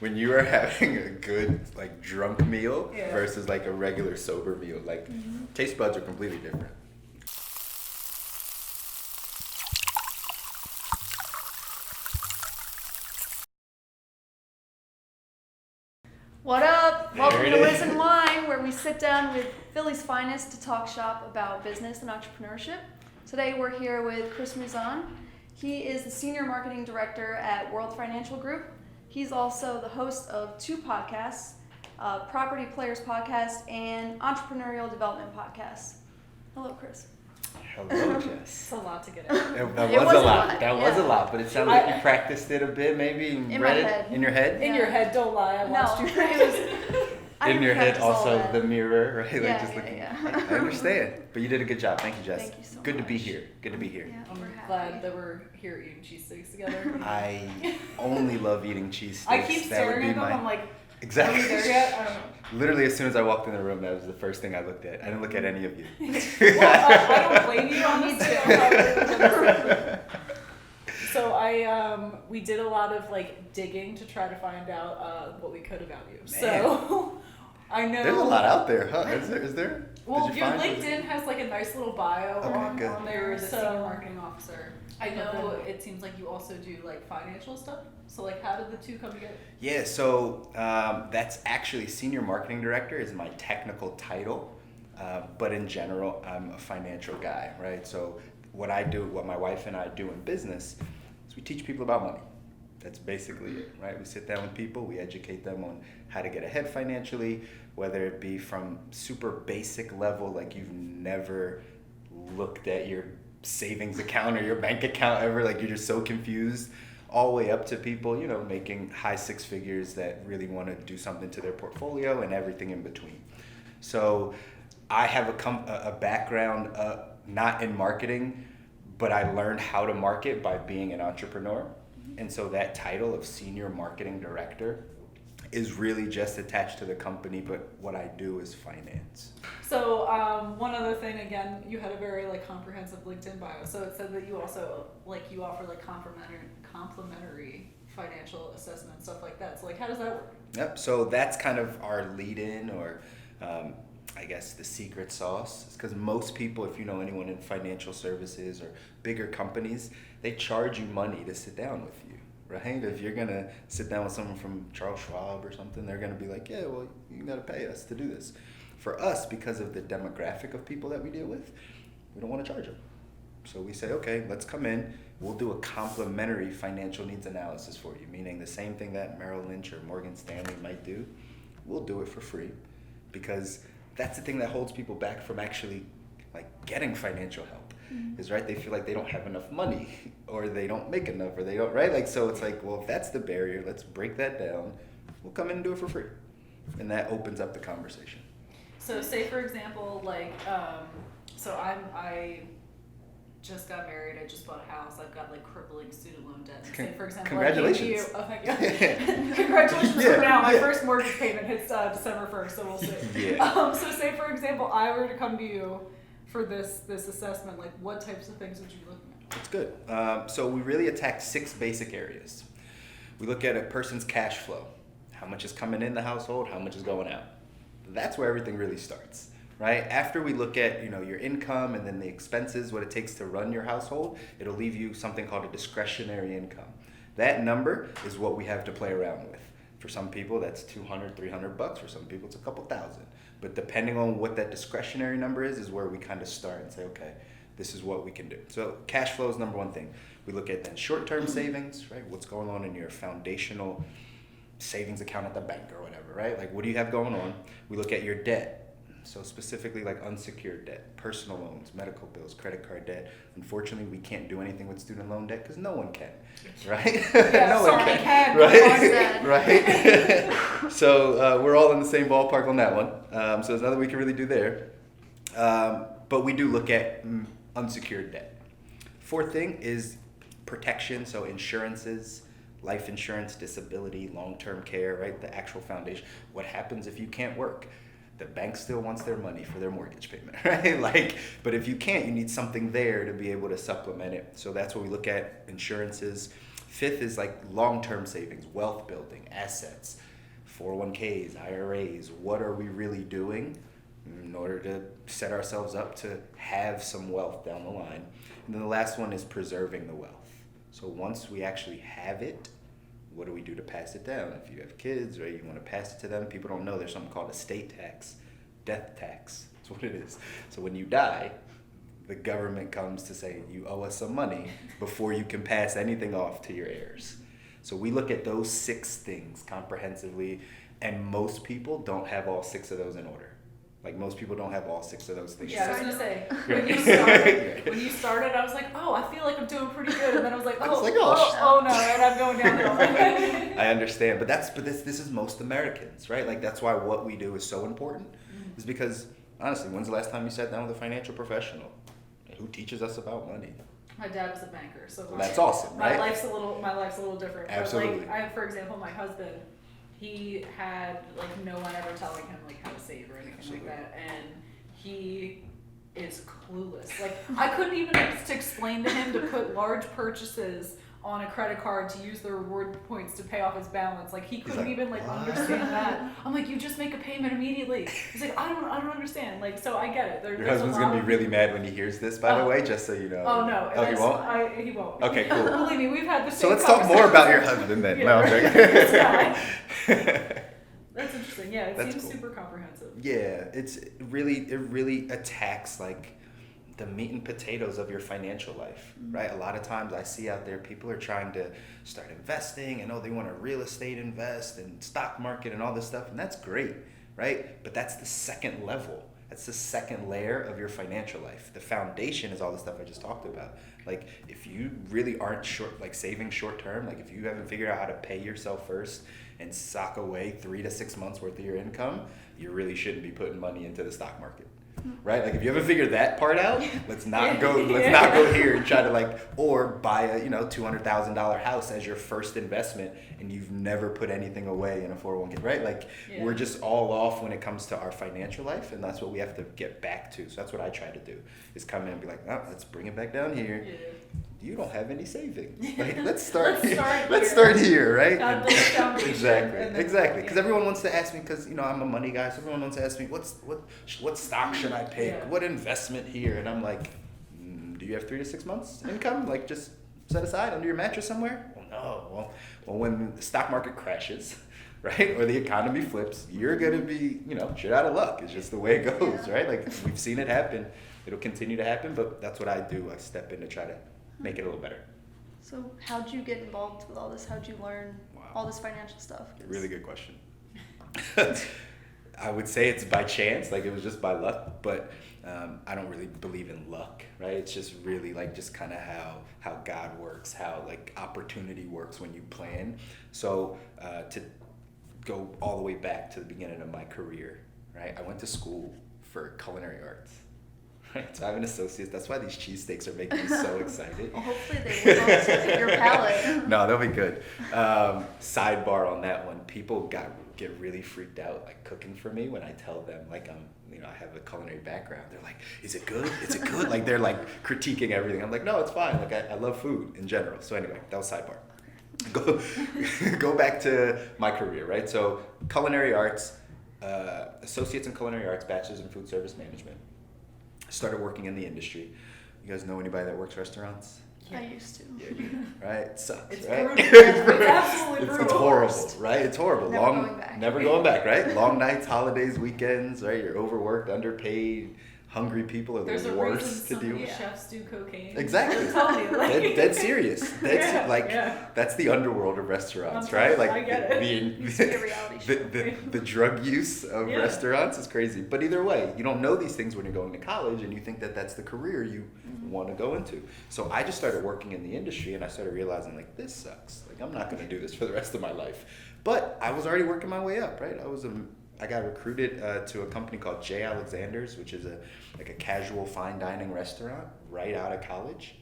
When you are having a good like drunk meal Yeah. versus like a regular sober meal, like taste buds are completely different. What up? There Welcome it to is. Whiz&Wine, where we sit down with Philly's finest to talk shop about business and entrepreneurship. Today we're here with Chris Mouzon. He is the Senior Marketing Director at World Financial Group. He's also the host of two podcasts, Property Players Podcast and Entrepreneurial Development Podcast. Hello, Chris. Hello, Jess. It's a lot to get in. That It was was a a lot. lot, That was a yeah. lot, but it sounds like you practiced it a bit, maybe, and In read my it head. in your head. In Yeah. your head, don't lie. I watched No, you. it was. I In didn't your head, practice all also that. the mirror, right? Yeah, Like just yeah, looking. yeah. I understand, but you did a good job. Thank you, Jess. Thank you so Good to be much. here. Good to be here. Yeah, I'm we're happy. glad that we're here eating cheesesteaks together. I only love eating cheesesteaks. I keep That would staring be at them. my I'm like, exactly. are we there yet? I don't know. Literally, as soon as I walked in the room, that was the first thing I looked at. I didn't look at any of you. Well, I don't blame you on this. So we did a lot of like digging to try to find out what we could about you. So I know There's a lot out there, huh? Is there? Well, Did you your find LinkedIn has like a nice little bio Okay, good. on there. You're the So senior marketing officer. I know But then it seems like you also do like financial stuff. So like, how did the two come together? Yeah, so that's actually senior marketing director is my technical title, but in general, I'm a financial guy, right? So what my wife and I do in business is we teach people about money. That's basically it, right? We sit down with people, we educate them on how to get ahead financially, whether it be from super basic level, like you've never looked at your savings account or your bank account ever, like you're just so confused, all the way up to people, making high six figures that really want to do something to their portfolio and everything in between. So I have a background, not in marketing, but I learned how to market by being an entrepreneur. And so that title of senior marketing director is really just attached to the company, but what I do is finance. So one other thing, again, you had a very like comprehensive LinkedIn bio. So it said that you also you offer like complimentary financial assessment, stuff like that. So like, how does that work? Yep, so that's kind of our lead-in, or I guess the secret sauce, because most people, if you know anyone in financial services or bigger companies, they charge you money to sit down with you, right? If you're gonna sit down with someone from Charles Schwab or something, they're gonna be like, yeah, well, you gotta pay us to do this. For us, because of the demographic of people that we deal with, we don't want to charge them. So we say, okay, let's come in, we'll do a complimentary financial needs analysis for you, meaning the same thing that Merrill Lynch or Morgan Stanley might do, we'll do it for free, because that's the thing that holds people back from actually like getting financial help. Is right, they feel like they don't have enough money, or they don't make enough, or they don't, right? Like, so it's like, well, if that's the barrier, let's break that down. We'll come in and do it for free. And that opens up the conversation. So say for example, I just got married. I just bought a house. I've got like crippling student loan debt. Say for example, Congratulations. I came to you. Congratulations Yeah, for now. My yeah. first mortgage payment hits December 1st, so we'll see. Yeah. So say for example, I were to come to you for this assessment, like what types of things would you be looking at? That's good. So we really attack 6 basic areas. We look at a person's cash flow. How much is coming in the household? How much is going out? That's where everything really starts, right? After we look at, your income and then the expenses, what it takes to run your household, it'll leave you something called a discretionary income. That number is what we have to play around with. For some people, that's $200, $300. For some people, it's a couple thousand. But depending on what that discretionary number is where we kind of start and say, okay, this is what we can do. So cash flow is number one thing. We look at then short-term savings, right? What's going on in your foundational savings account at the bank or whatever, right? Like, what do you have going on? We look at your debt. So specifically like unsecured debt, personal loans, medical bills, credit card debt. Unfortunately, we can't do anything with student loan debt because no one can, right? Yeah, no sorry, one can. right? Right. So we're all in the same ballpark on that one. So there's nothing we can really do there. But we do look at unsecured debt. Fourth thing is protection, so insurances, life insurance, disability, long-term care, right? The actual foundation. What happens if you can't work? The bank still wants their money for their mortgage payment, right? But if you can't, you need something there to be able to supplement it. So that's what we look at: insurances. Fifth is like long-term savings, wealth building, assets, 401ks, IRAs. What are we really doing in order to set ourselves up to have some wealth down the line? And then the last one is preserving the wealth. So once we actually have it, what do we do to pass it down? If you have kids, right, you want to pass it to them. People don't know there's something called estate tax, death tax. That's what it is. So when you die, the government comes to say you owe us some money before you can pass anything off to your heirs. So we look at those 6 things comprehensively, and most people don't have all 6 of those in order. Like most people don't have all 6 of those things. Yeah, I was gonna say Right. when you started, I was like, oh, I feel like I'm doing pretty good, and then I was like, I was oh, like, oh no, and I'm going downhill. I understand, but this is most Americans, right? Like that's why what we do is so important, is because honestly, when's the last time you sat down with a financial professional who teaches us about money? My dad was a banker, so Well, that's awesome, right? my life's a little different. Absolutely. But like, for example, my husband, he had like no one ever telling him like how to save or anything Absolutely. like that, and he is clueless. Like I couldn't even explain to him to put large purchases on a credit card to use the reward points to pay off his balance. Like he couldn't like, even like "What?" understand that. I'm like, you just make a payment immediately. He's like, I don't understand. Like, so I get it. Your husband's gonna be really mad when he hears this, by the way, just so you know. Oh no! Oh, he won't? He won't. Okay, cool. Believe me, we've had the So same. let's talk more about your husband then. No, I'm joking. This guy. That's interesting. Yeah, it That's seems cool. super comprehensive. Yeah, it really attacks like the meat and potatoes of your financial life, right? A lot of times I see out there people are trying to start investing and they want to real estate invest and stock market and all this stuff, and that's great, right? But that's the second level. That's the second layer of your financial life. The foundation is all the stuff I just talked about. Like if you really aren't saving short term, like if you haven't figured out how to pay yourself first and sock away 3 to 6 months worth of your income, you really shouldn't be putting money into the stock market. Right? Like if you haven't figured that part out, let's not go here and try to or buy a, $200,000 house as your first investment and you've never put anything away in a 401k, right? Like we're just all off when it comes to our financial life, and that's what we have to get back to. So that's what I try to do, is come in and be like, oh, let's bring it back down here. Yeah. You don't have any savings. Like let's start Let's here. start Let's here. start here, right? Gotta build a foundation, Exactly. and then- Exactly. Because everyone wants to ask me, because I'm a money guy, so everyone wants to ask me, what stock should I pick? Yeah. What investment here? And I'm like, do you have 3 to 6 months income? Like just set aside under your mattress somewhere? Well, no. Well, when the stock market crashes, right, or the economy flips, you're gonna be, shit out of luck. It's just the way it goes, right? Like we've seen it happen. It'll continue to happen, but that's what I do. I step in to try to make it a little better. So how'd you get involved with all this? How'd you learn all this financial stuff? Really good question. I would say it's by chance, like it was just by luck, but I don't really believe in luck, right? It's just really just kind of how God works, how opportunity works when you plan. So to go all the way back to the beginning of my career, right? I went to school for culinary arts. Right, so I have an associate. That's why these cheesesteaks are making me so excited. Well, hopefully they live up to your palate. No, they'll be good. Sidebar on that one. People get really freaked out cooking for me when I tell them I have a culinary background. They're like, "Is it good? Is it good?" They're critiquing everything. I'm like, "No, it's fine. I love food in general." So anyway, that was sidebar. Go back to my career, right? So culinary arts, associates in culinary arts, bachelor's in food service management. Started working in the industry. You guys know anybody that works restaurants? I used to. Yeah, right? It sucks, It's right? brutal. It's absolutely brutal. It's horrible, right? It's horrible. Never going back. Never going back, right? Long nights, holidays, weekends, right? You're overworked, underpaid. Hungry people are There's the a worst reason to so deal many with. chefs do cocaine. Exactly. I'm telling you, Dead serious. That's Yeah. that's the underworld of restaurants, I'm right? sorry, I get it. Used to be a reality show. The drug use of Yeah. restaurants is crazy. But either way, you don't know these things when you're going to college, and you think that that's the career you want to go into. So I just started working in the industry, and I started realizing this sucks. I'm not going to do this for the rest of my life. But I was already working my way up, right? I got recruited to a company called J. Alexander's, which is a casual fine dining restaurant right out of college.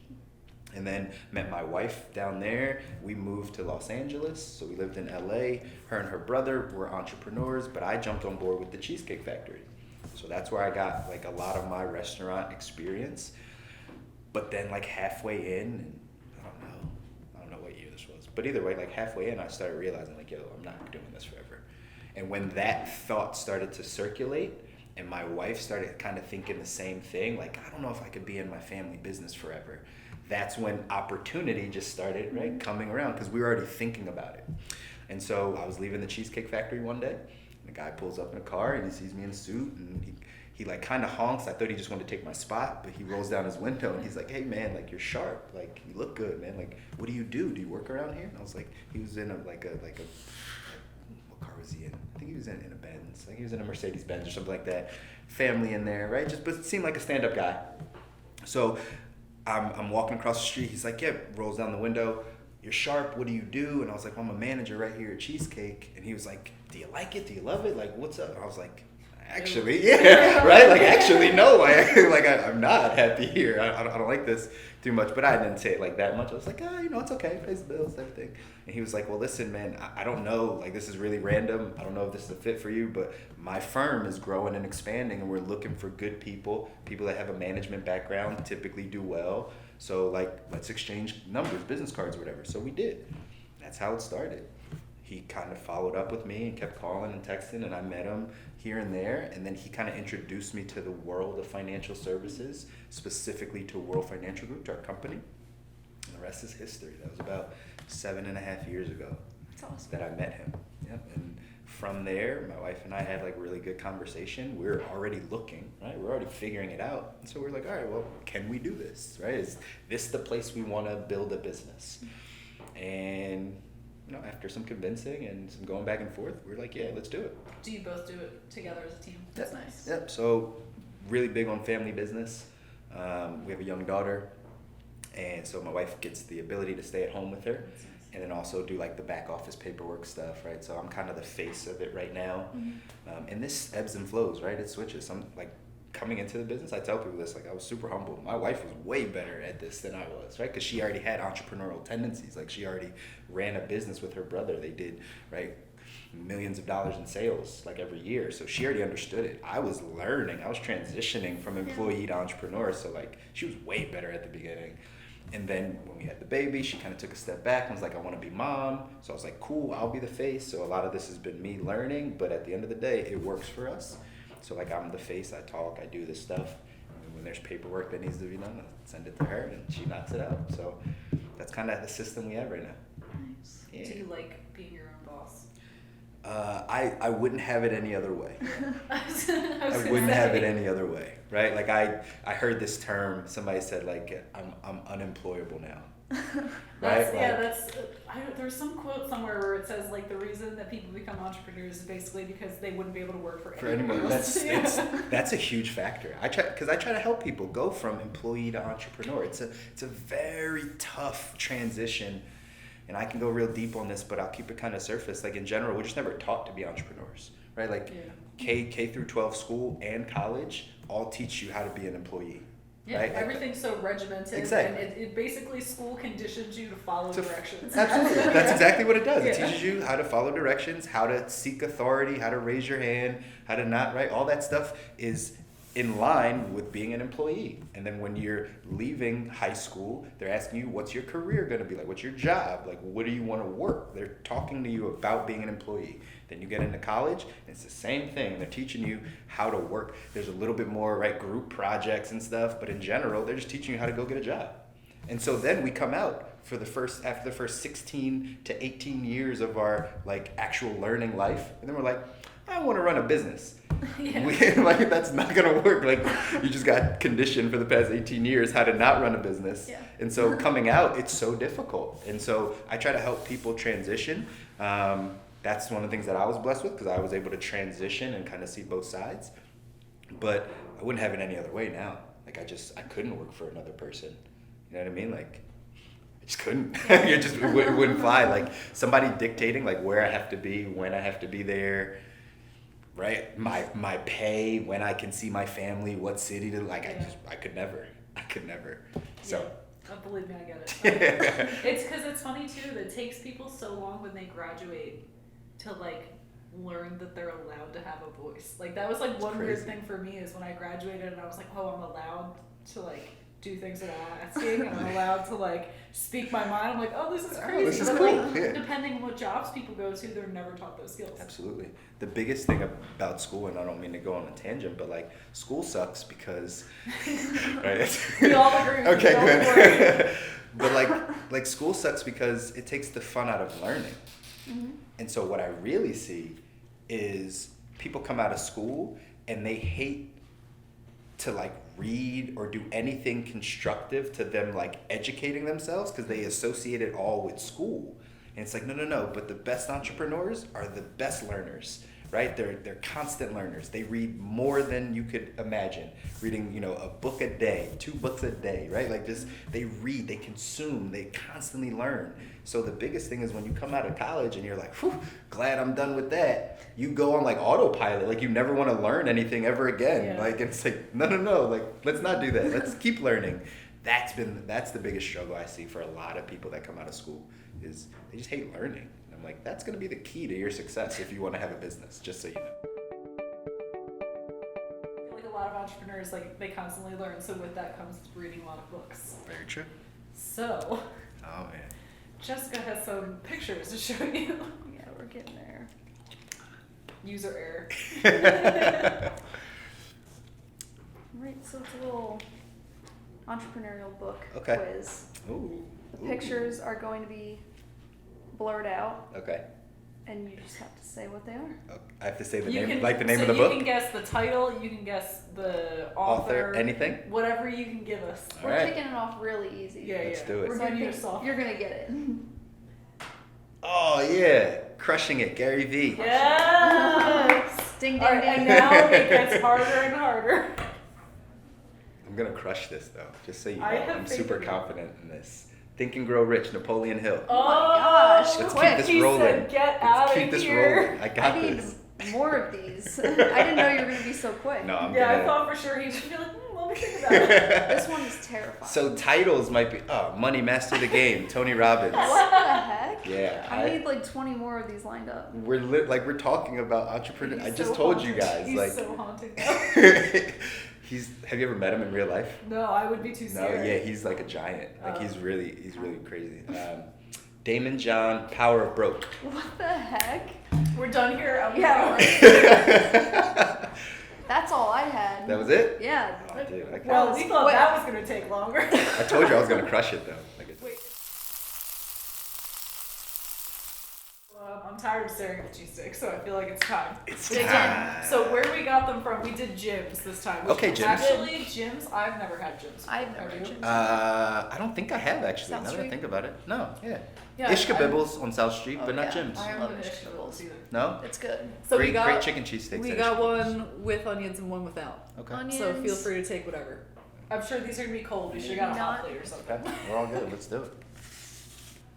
And then met my wife down there. We moved to Los Angeles, so we lived in LA. Her and her brother were entrepreneurs, but I jumped on board with the Cheesecake Factory. So that's where I got a lot of my restaurant experience. But then halfway in, and I don't know what year this was, But either way, like halfway in, I started realizing like, yo, I'm not doing this forever. And when that thought started to circulate, and my wife started kind of thinking the same thing, like, I don't know if I could be in my family business forever. That's when opportunity just started, right, coming around, because we were already thinking about it. And so I was leaving the Cheesecake Factory one day, and the guy pulls up in a car, and he sees me in a suit, and he like kind of honks. I thought he just wanted to take my spot, but he rolls down his window, and he's like, hey, man, like, you're sharp. Like, you look good, man. Like, what do you do? Do you work around here? And I was like, he was in what car was he in? I think he was in a Benz. Like, he was in a Mercedes Benz or something like that. Family in there, right? But it seemed like a stand-up guy. So I'm walking across the street. He's like, yeah, rolls down the window. You're sharp. What do you do? And I was like, well, I'm a manager right here at Cheesecake. And he was like, do you like it? Do you love it? Like, what's up? And I was like, actually, yeah, right? Like, actually, no. I'm not happy here. I don't like this too much. But I didn't say it like that much. I was like, it's okay. Pays the bills, everything. And he was like, well, listen, man, I don't know. Like, this is really random. I don't know if this is a fit for you, but my firm is growing and expanding, and we're looking for good people that have a management background, typically do well. So, like, let's exchange numbers, business cards, or whatever. So we did. That's how it started. He kind of followed up with me and kept calling and texting, and I met him here and there. And then he kind of introduced me to the world of financial services, specifically to World Financial Group, to our company. And the rest is history. That was about 7.5 years ago. That's awesome. That I met him. Yep. And from there, my wife and I had like really good conversation. We're already looking, right? We're already figuring it out. And so we're like, all right, well, can we do this, right? Is this the place we want to build a business? And after some convincing and some going back and forth, we're like, yeah, let's do it. Do you both do it together as a team? That's nice. Yep. So really big on family business. We have a young daughter, and so my wife gets the ability to stay at home with her. That's nice. And then also do like the back office paperwork stuff, right? So I'm kind of the face of it right now. Mm-hmm. And this ebbs and flows, right? It switches. I'm like coming into the business, I tell people this, like I was super humble. My wife was way better at this than I was, right? Because she already had entrepreneurial tendencies. Like she already ran a business with her brother. They did, right, millions of dollars in sales like every year. So she already understood it. I was learning. I was transitioning from employee to entrepreneur. So like she was way better at the beginning. And then when we had the baby, she kind of took a step back and was like, I want to be mom. So I was like, cool, I'll be the face. So a lot of this has been me learning, but at the end of the day, it works for us. So like I'm the face, I talk, I do this stuff. And when there's paperwork that needs to be done, I send it to her and she knocks it out. So that's kind of the system we have right now. Nice. Yeah. Do you like being your own boss? I wouldn't have it any other way. I wouldn't have it any other way, right? Like I heard this term, somebody said like, I'm unemployable now. Right? There's some quote somewhere where it says like the reason that people become entrepreneurs is basically because they wouldn't be able to work for anyone else. That's a huge factor. I try to help people go from employee to entrepreneur. It's a very tough transition, and I can go real deep on this, but I'll keep it kind of surface. Like in general, we're just never taught to be entrepreneurs, right? Like K through 12 school and college all teach you how to be an employee. Yeah, right? everything's so regimented. Exactly. And it basically school conditions you to follow directions. Absolutely. That's exactly what it does. It teaches you how to follow directions, how to seek authority, how to raise your hand, how to not, right? All that stuff is in line with being an employee. And then when you're leaving high school, they're asking you, what's your career going to be like? What's your job? Like, what do you want to work? They're talking to you about being an employee. Then you get into college, and it's the same thing. They're teaching you how to work. There's a little bit more, right, group projects and stuff, but in general, they're just teaching you how to go get a job. And so then we come out after the first 16 to 18 years of our like actual learning life, and then we're like, I want to run a business. Like that's not gonna work. Like you just got conditioned for the past 18 years how to not run a business. Yeah. And so coming out, it's so difficult. And so I try to help people transition. That's one of the things that I was blessed with because I was able to transition and kind of see both sides. But I wouldn't have it any other way now. Like I couldn't work for another person. You know what I mean? Like I just couldn't. It wouldn't fly. Like somebody dictating like where I have to be, when I have to be there. Right, my pay, when I can see my family, what city to like. I could never. So, Believe me, I get it. It's because it's funny too that it takes people so long when they graduate to like learn that they're allowed to have a voice. Like that was like one weird thing for me is when I graduated and I was like, oh, I'm allowed to like do things without asking, and I'm allowed to like speak my mind. I'm like, oh, this is crazy. this is But, cool. like, Yeah. depending on what jobs people go to, they're never taught those skills. Absolutely. The biggest thing about school, and I don't mean to go on a tangent, but like school sucks because, right? We all agree. Okay, Don't worry. good. But like school sucks because it takes the fun out of learning. Mm-hmm. And so what I really see is people come out of school and they hate to like read or do anything constructive to them like educating themselves because they associate it all with school. And it's like, no, but the best entrepreneurs are the best learners, right? They're constant learners. They read more than you could imagine. Reading, a book a day, 2 books a day, right? Like just, they read, they consume, they constantly learn. So the biggest thing is when you come out of college and you're like, whew, glad I'm done with that. You go on like autopilot, like you never want to learn anything ever again. Yeah. Like it's like, no, like let's not do that. Let's keep learning. That's the biggest struggle I see for a lot of people that come out of school is they just hate learning. And I'm like, that's going to be the key to your success if you want to have a business, just so you know. I feel like a lot of entrepreneurs, like, they constantly learn, so with that comes reading a lot of books. Very true. So, Oh, man. Jessica has some pictures to show you. Yeah, we're getting there. User error. Right, so it's a little entrepreneurial book Okay. quiz. Ooh. The pictures are going to be blurred out, Okay. and you just have to say what they are. I have to say the You name, can- like the name so of the you book? can guess the title, you can guess the author. Anything? Whatever you can give us. All We're right. kicking it off really easy. Yeah, Let's yeah. do it. We're So I giving you a think soft. you're gonna get it. Oh, yeah. Crushing it, Gary V. Yes! Ding, ding, All right, ding. and now it gets harder and harder. I'm going to crush this, though, just so you know. I have I'm faith super in you. confident in this. Think and Grow Rich, Napoleon Hill. Oh my gosh, Let's quick. keep this He rolling. said, "Get Let's out keep of this here." rolling. I got I need this. more of these. I didn't know you were gonna be so quick. No, I'm Yeah, I gonna. thought for sure he would be like, let me think about it. This one is terrifying. So titles might be Money Master the Game, Tony Robbins. What the heck? Yeah, I need like 20 more of these lined up. we're talking about entrepreneur. I He's just so told haunting. you guys He's like so haunting. have you ever met him in real life? No, I would be too No, scared. yeah, he's like a giant. Like Oh. he's really crazy. Damon John, Power of Broke. What the heck? We're done here. I'm Yeah. going. That's all I had. That was it? Yeah. Oh, dude, I, Well, we thought Wait. that was gonna take longer. I told you I was gonna crush it though. Like it's, Wait. I'm tired of staring at cheesesteak, so I feel like it's time. It's Dig in. time. So where we got them from, we did Jim's this time. which Okay, Jim's. Actually, Jim's, I've never had Jim's. I've never Have had you? Jim's. I don't think I have actually. South Now that I Street? think about it, no, yeah. Yeah, Ishka I- Bibbles on South Street, Oh, but not yeah. Jim's. I Love haven't been Ishka to Bibbles. either. No. It's good. So great, we got great chicken cheesesteaks. we at got Ishka Bibbles. one with onions and one without. Okay. Onions. So feel free to take whatever. I'm sure these are gonna be cold. We should have got a hot Not- plate or something. Okay, we're all good. Let's do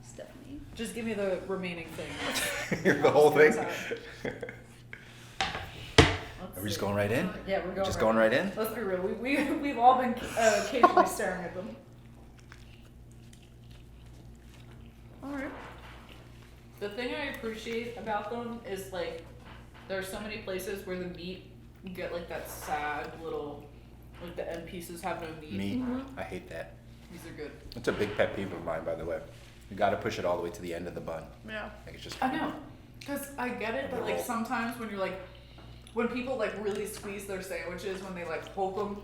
Stephanie. Just give me the remaining thing. it. The whole thing. Let's Are we just see. going right in? Yeah, we're going. Just going right in? Let's be real. We've all been occasionally staring at them. Alright. The thing I appreciate about them is like there are so many places where the meat you get like that sad little like the end pieces have no meat. Meat. Mhm. I hate that. These are good. It's a big pet peeve of mine, by the way. You got to push it all the way to the end of the bun. Yeah. Like it's just. I know, cause I get it, but like sometimes when you're like when people like really squeeze their sandwiches when they like poke them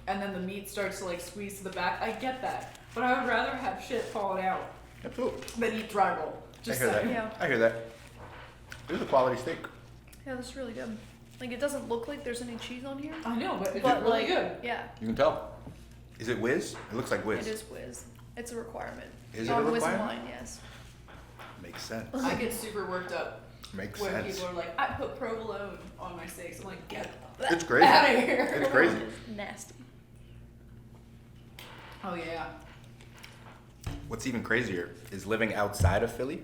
and then the meat starts to like squeeze to the back, I get that, but I would rather have shit falling out Absolutely. than eat dry roll. I Just hear saying. that. Yeah. I hear that. This is a quality steak. Yeah, that's really good. Like, it doesn't look like there's any cheese on here. I know, but it's But, really like, good. yeah, You can tell. Is it Whiz? It looks like Whiz. it is Whiz. It's a requirement. Is it a On requirement? Whiz&Wine, yes. Makes sense. I get super worked up Makes when sense. people are like, I put provolone on my steaks. I'm like, get It's crazy. out of here. It's crazy. It's nasty. Oh yeah. What's even crazier is living outside of Philly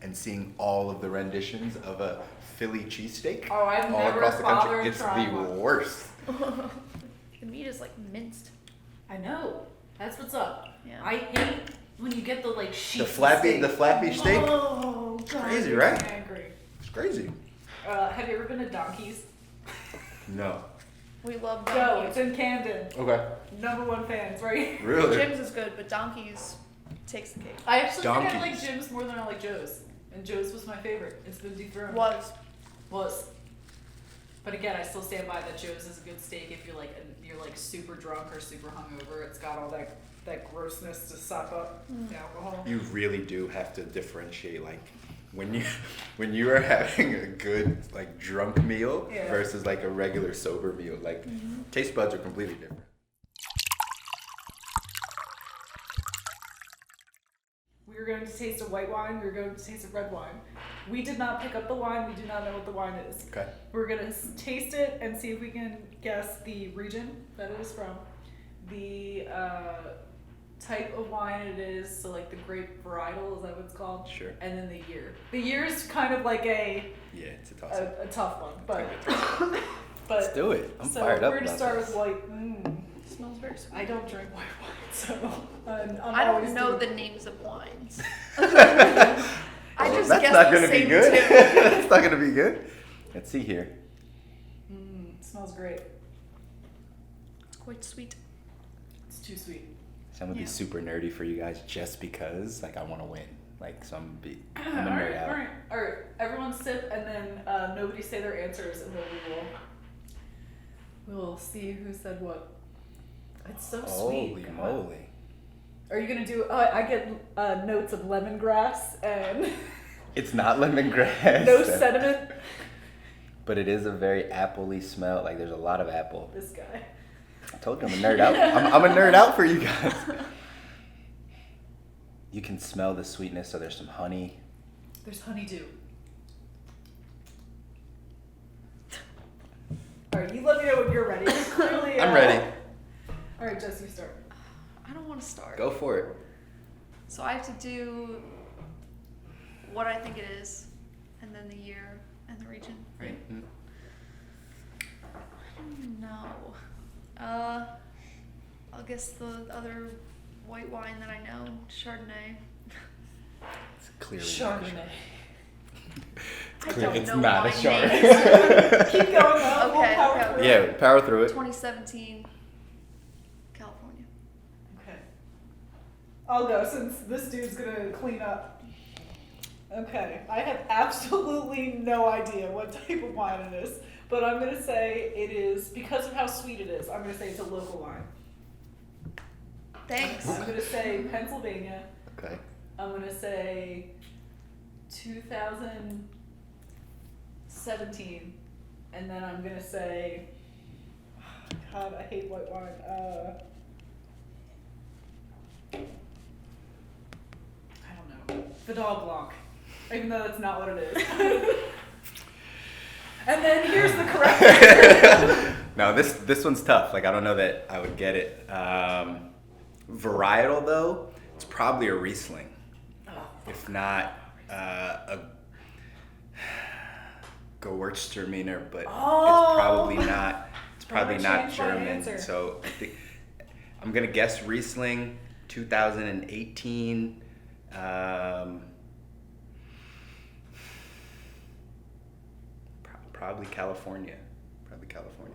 and seeing all of the renditions of a Philly cheesesteak Oh, I've all never across the bothered country. It's trying the one. worst. The meat is like minced. I know. That's what's up. Yeah. I hate when you get the like sheets. The flappy steak. steak. Oh, God, crazy, it right? makes me angry. It's crazy. Have you ever been to Donkey's? No. We love Go, it's donkeys. in Camden. Okay. #1 fans, right? Really? Jim's is good, but donkeys takes the cake. I actually think I like Donkeys. Jim's more than I like Joe's. And Joe's was my favorite. It's been dethroned. Was. But again, I still stand by that Joe's is a good steak if you're like super drunk or super hungover. It's got all that grossness to suck up the alcohol. You really do have to differentiate, like when you are having a good like drunk meal Yeah. versus like a regular sober meal. Like taste buds are completely different. We were going to taste a white wine. We were going to taste a red wine. We did not pick up the wine. We do not know what the wine is. Okay. We're gonna taste it and see if we can guess the region that it is from, the type of wine it is, so like the grape varietal, is that what it's called? Sure. And then the year. The year is kind of like Yeah, it's a toss. a tough one, but Let's but do it. I'm so fired up we're gonna about start this. with white. It smells very sweet. I don't drink white wine, so I always don't know doing- the names of wines. I Well, just that's guess not the gonna be same good. two. That's not gonna be good. Let's see here. It smells great. It's quite sweet. It's too sweet. So I'm gonna be Yeah. super nerdy for you guys just because like I want to win. Like so I'm gonna All nerd right, out. all right. Everyone sip, and then nobody say their answers, and then we will see who said what. It's so Holy sweet. God. moly. Are you gonna do? I get notes of lemongrass and It's not lemongrass. no sediment. But it is a very appley smell. Like there's a lot of apple. This guy. I told you I'm a nerd out. I'm a nerd out for you guys. You can smell the sweetness, so there's some honey. There's honeydew. All right, you let me know when you're ready. Clearly, I'm ready. All right, Jess, you start. I don't want to start. Go for it. So I have to do what I think it is, and then the year and the region, right? Mhm. I don't know. I'll guess the other white wine that I know, Chardonnay. It's clearly Chardonnay. I clear- don't it's know not a wine Chard. names. Keep going though. Okay, We'll power okay. through it. Yeah, power through it. 2017, California. Okay. I'll go since this dude's gonna clean up. Okay. I have absolutely no idea what type of wine it is, but I'm gonna say it is, because of how sweet it is, I'm gonna say it's a local wine. Thanks. I'm gonna say Pennsylvania. Okay. I'm gonna say 2017, and then I'm gonna say, God, I hate white wine. I don't know. Vidal Blanc, even though that's not what it is. And then here's the correct answer. No, this one's tough. Like I don't know that I would get it. Varietal though, it's probably a Riesling. If not a Gewürztraminer, but Oh. it's probably not. It's probably I'm not gonna change my German. answer. So I think I'm gonna guess Riesling, 2018. Probably California. Probably California.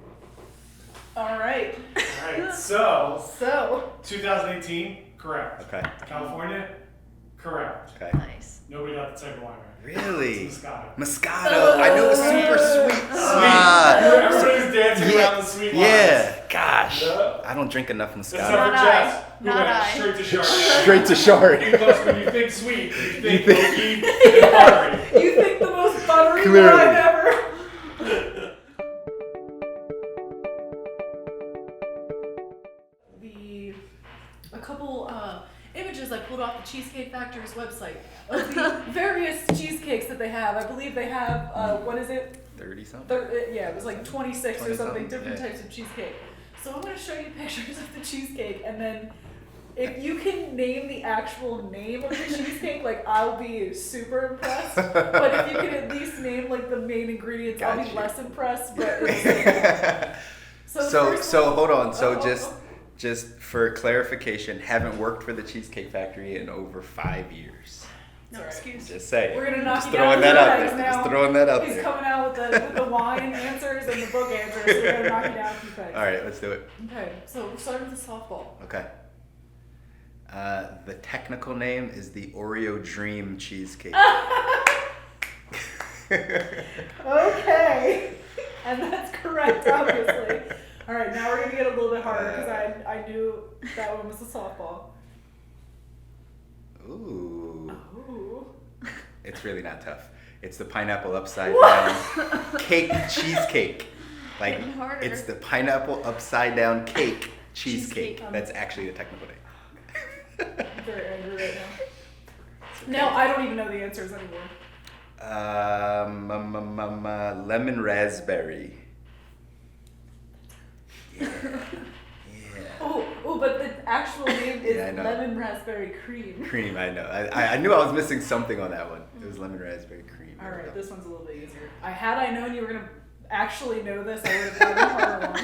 All right. Alright, so So 2018, correct. Okay. California, correct. Okay. Nice. Nobody got the type of wine right. Really? It's Moscato. Moscato. I knew it was super sweet. Sweet. Ah. Everybody's dancing Yeah. around the sweet wines. Yeah. Gosh. Yeah. I don't drink enough Except Moscato. for Not I. Jess, who Not went I. straight to Chardonnay. Straight to short. Because when you think sweet, you think think- oaky and buttery. you think the most buttery Clearly. wine ever? A couple images I pulled off the Cheesecake Factory's website of the various cheesecakes that they have. I believe they have, what is it? 30 something. Yeah, it was like 26 or 20 something, something, different yeah. types of cheesecake. So I'm going to show you pictures of the cheesecake, and then if you can name the actual name of the cheesecake, like I'll be super impressed. But if you can at least name like the main ingredients, I'll be Gotcha. less impressed. But it's so the So first so one- hold on. So oh. just for clarification, haven't worked for the Cheesecake Factory in over 5 years. No alright. excuse. Just saying. We're gonna knock Just you down throwing that two out pegs there. now. Just throwing that out He's there. coming out with the wine answers and the book answers, so we're gonna knock you down a few pegs. All right, let's do it. Okay, so we'll start with the softball. Okay. The technical name is the Oreo Dream Cheesecake. Okay, and that's correct, obviously. All right, now we're gonna get a little bit harder because I knew that one was a softball. Ooh. Ooh. It's really not tough. It's the pineapple upside down cake cheesecake. Like, Getting harder. it's the pineapple upside down cake cheesecake. Cheesecake. That's actually the technical name. I'm very angry right now. Now I don't even know the answers anymore. Lemon raspberry. Yeah. Oh, but the actual name is Yeah, I know. lemon raspberry cream. Cream, I know. I knew I was missing something on that one. It was lemon raspberry cream. All There we right, go. this one's a little bit easier. Had I known you were gonna actually know this, I would have had a harder one.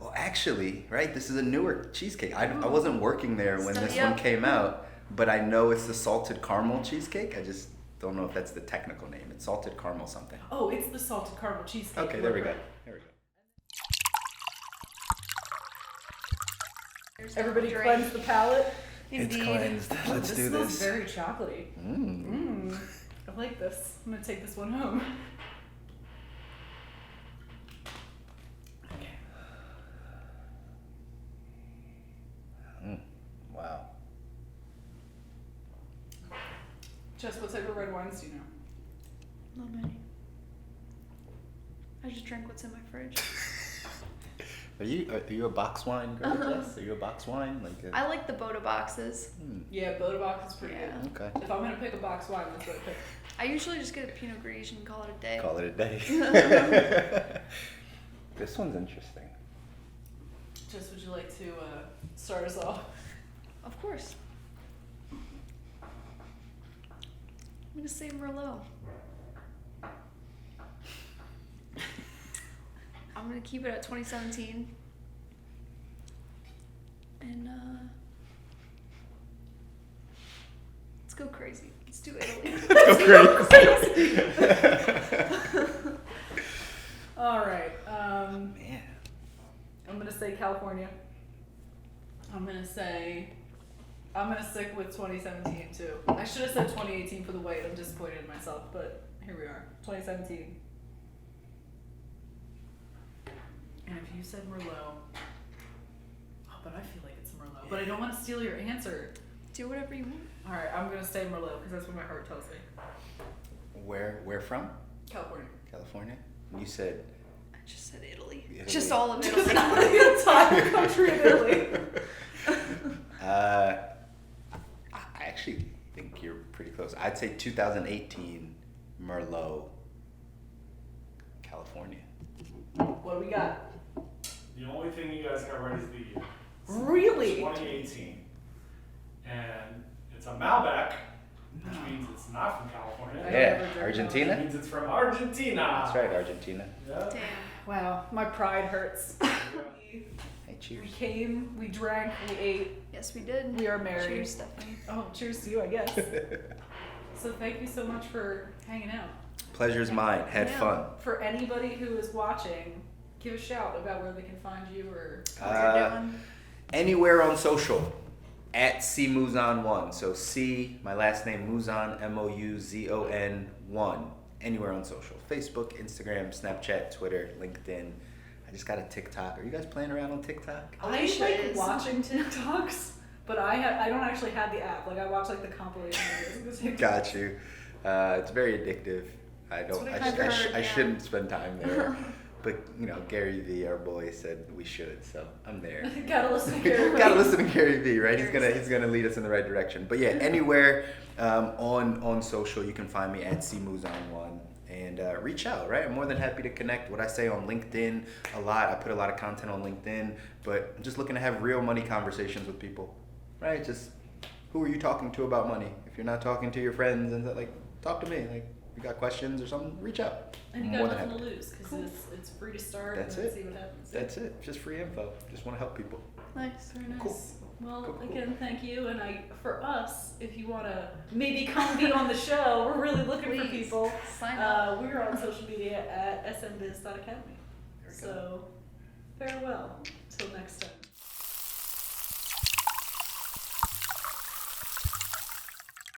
Well, actually, right, this is a newer cheesecake. I wasn't working there when this Study one up. came out, but I know it's the salted caramel cheesecake. I just don't know if that's the technical name. It's salted caramel something. Oh, it's the salted caramel cheesecake. Okay, there we go. There we go. Here's Everybody the drink. cleanse the palate. It's Indeed. cleansed. Oh, Let's this do smells this. very chocolatey. Mm. I like this. I'm gonna take this one home. Okay. Wow. Jess, what type of red wines do you know? Not many. I just drink what's in my fridge. Are you a box wine girl, Jess? Are you a box wine? Like I like the Boda boxes. Yeah, Boda box is pretty Yeah. good. Okay. If I'm gonna pick a box wine, that's what I pick. I usually just get a Pinot Gris and call it a day. Call it a day. This one's interesting. Jess, would you like to start us off? Of course. I'm gonna say Merlot. I'm gonna keep it at 2017. And let's go crazy. Let's do Italy. Let's go crazy. All right. Man. I'm gonna say California. I'm gonna stick with 2017 too. I should have said 2018 for the weight. I'm disappointed in myself, but here we are. 2017. And if you said Merlot, oh, but I feel like it's Merlot. But I don't want to steal your answer. Do whatever you want. All right, I'm gonna say Merlot because that's what my heart tells me. Where from? California. California? You said I just said Italy. Italy. Just all of Just Italy. not the entire country of Italy. I actually think you're pretty close. I'd say 2018 Merlot, California. What do we got? The only thing you guys got right is the year. Really? 2018. And it's a Malbec, which means it's not from California. I Yeah, never drank Argentina? It means it's from Argentina. That's right, Argentina. Yeah. Damn. Wow, my pride hurts. Hey, We cheers. came, we drank, we ate, Yes, we did. we are married. Cheers, Stephanie. Oh, cheers to you, I guess. So thank you so much for hanging out. Pleasure's mine. Had Yeah. fun. For anybody who is watching, give a shout about where they can find you or What you're doing. Anywhere on social at Mouzon1. So C, my last name Mouzon, Mouzon 1. Anywhere on social. Facebook, Instagram, Snapchat, Twitter, LinkedIn. I just got a TikTok. Are you guys playing around on TikTok? I Alicia like is. watching TikToks, but I don't actually have the app. Like I watch like the compilation videos of the TikToks. Got you. It's very addictive. I That's don't. what I, I've sh- I, sh- heard, I yeah. shouldn't spend time there. But you know, Gary V, our boy, said we should, so I'm there. Gotta listen to Gary. Gotta listen to Gary V, right? Gary He's gonna lead us in the right direction. But yeah, anywhere on social, you can find me at Mouzon1 and reach out, right? I'm more than happy to connect. What I say on LinkedIn a lot. I put a lot of content on LinkedIn, but I'm just looking to have real money conversations with people, right? Just who are you talking to about money? If you're not talking to your friends and like, talk to me. Like, you got questions or something, reach out. And you More got than nothing to happy. lose because Cool. it's free to start That's and it. see what happens. That's it. Just free info. Just want to help people. Nice. Very nice. Cool. Well, Cool. again, thank you. And for us, if you want to maybe come be on the show, we're really looking for Please, people. sign up. We're on social media at smbiz.academy. There we go. So, farewell. Till next time.